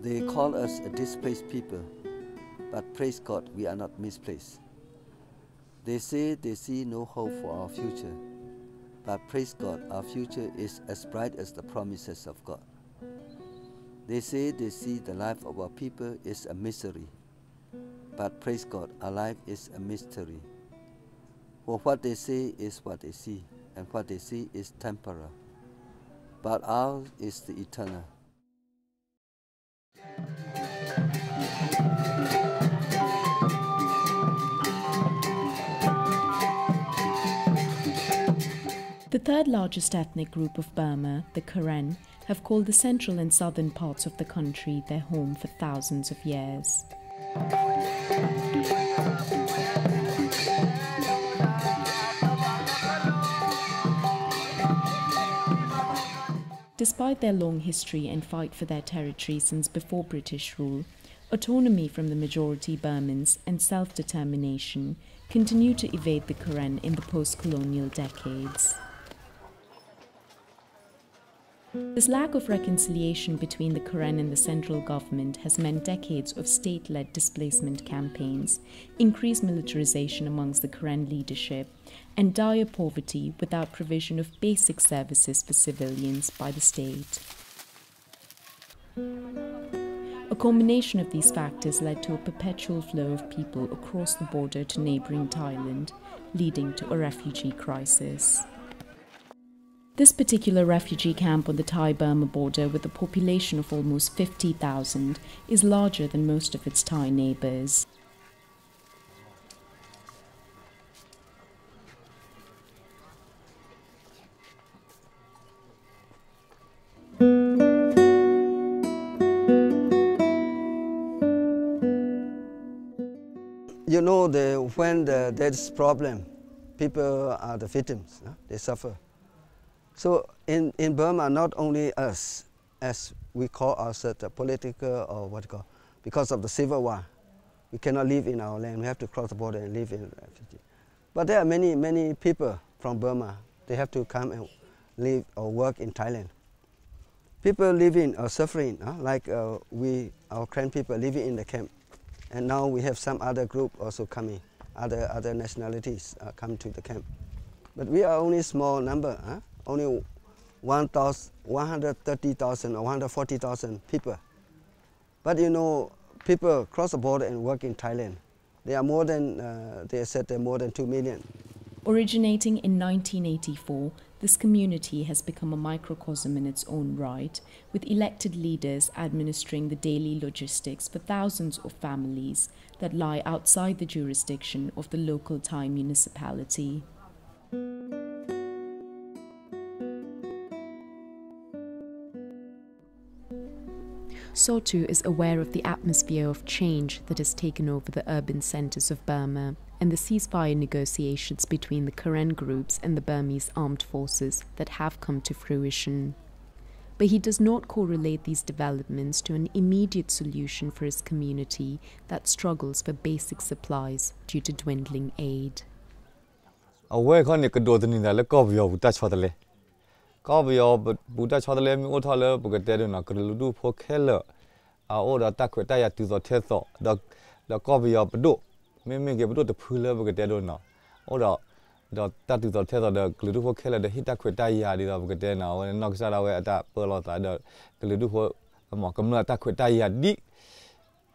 They call us a displaced people, but praise God, we are not misplaced. They say they see no hope for our future, but praise God, our future is as bright as the promises of God. They say they see the life of our people is a misery, but praise God, our life is a mystery. For what they say is what they see, and what they see is temporal, but ours is the eternal. The third largest ethnic group of Burma, the Karen, have called the central and southern parts of the country their home for thousands of years. Despite their long history and fight for their territory since before British rule, autonomy from the majority Burmans and self-determination continue to evade the Karen in the post-colonial decades. This lack of reconciliation between the Karen and the central government has meant decades of state-led displacement campaigns, increased militarization amongst the Karen leadership, and dire poverty without provision of basic services for civilians by the state. A combination of these factors led to a perpetual flow of people across the border to neighbouring Thailand, leading to a refugee crisis. This particular refugee camp on the Thai-Burma border, with a population of almost 50,000, is larger than most of its Thai neighbours. You know, when there's problem, people are the victims, they suffer. So in Burma, not only us, as we call ourselves the political or what you call, because of the civil war, we cannot live in our land. We have to cross the border and live in refugee. But there are many people from Burma. They have to come and live or work in Thailand. People living or suffering, like our Karen people living in the camp. And now we have some other group also coming, other nationalities come to the camp. But we are only a small number, only 130,000 or 140,000 people. But you know, people cross the border and work in Thailand. They are more than, they said they're more than 2 million. Originating in 1984, this community has become a microcosm in its own right, with elected leaders administering the daily logistics for thousands of families that lie outside the jurisdiction of the local Thai municipality. Sotu is aware of the atmosphere of change that has taken over the urban centres of Burma and the ceasefire negotiations between the Karen groups and the Burmese armed forces that have come to fruition. But he does not correlate these developments to an immediate solution for his community that struggles for basic supplies due to dwindling aid. Có bây giờ bố ta cho lên mình thọ lên bố cái tiền nó cứ lưu đủ phô lợ ô đó ta khuyết ta từ giờ thế sọ đó có bây giờ bố đủ mình cái bố đủ từ phư lên bố cái tiền nó ô đó ta từ giờ thế sọ đó lưu đủ phô lợ đó hít ta khuyết ta đi đó bố cái tiền nó cái sao đâu ta bơ lo ta đó lưu đủ phô mà cầm nó ta khuyết ta đi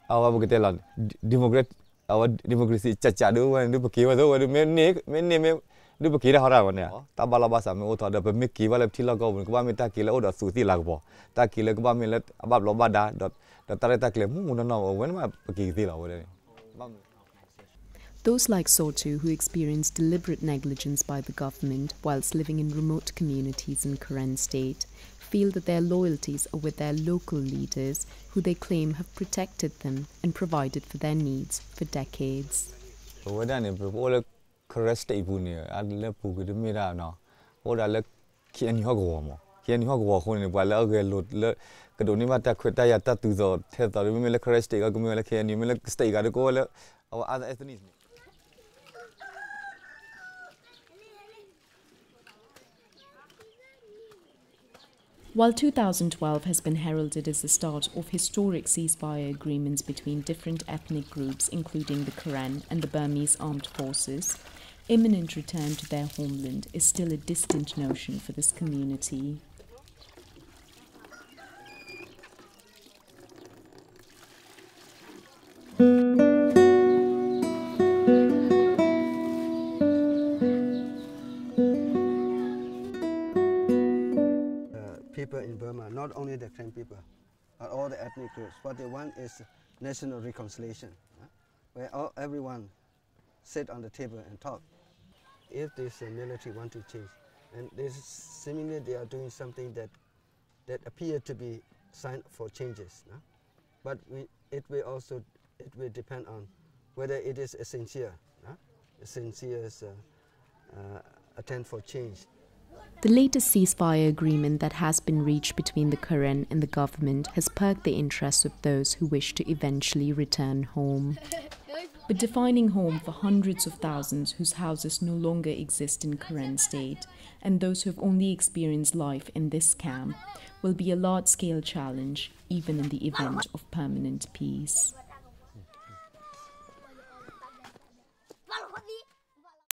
bố cái tiền là democracy chặt đó nó bố kia vào đó mìnhดูปกีได้เขาได้วันเนี่ยตาบาลาบาสามีโอทอเดเป็นมิกีว่าเล็บที่เราก็วันก็บ้านมีตากีแล้วโอดสูติหลักบ่ตากีแล้วก็บ้านมีเล็บบับลบาดาดตาได้ตากีแล้วมุ่งนั่นเอาเว้นมาปกีที่เราเลย Those like Sotu who experience deliberate negligence by the government whilst living in remote communities in Karen state feel that their loyalties are with their local leaders who they claim have protected them and provided for their needs for decades. Correct ibunia, adle pugu mira no. Oda le kiani hago kiani hago hone wala gelot le kadoni mata kweta ya tatu zo theta me le correct ga me le kiani me le stay ga ko le our other ethnics. While 2012 has been heralded as the start of historic ceasefire agreements between different ethnic groups, including the Karen and the Burmese armed forces, imminent return to their homeland is still a distant notion for this community. People in Burma, not only the Karen people, but all the ethnic groups, what they want is national reconciliation, where everyone sit on the table and talk. If this military want to change, and seemingly they are doing something that appear to be sign for changes, but it will depend on whether it is a sincere attempt for change. The latest ceasefire agreement that has been reached between the Karen and the government has perked the interest of those who wish to eventually return home. But defining home for hundreds of thousands whose houses no longer exist in Karen state and those who have only experienced life in this camp will be a large-scale challenge, even in the event of permanent peace.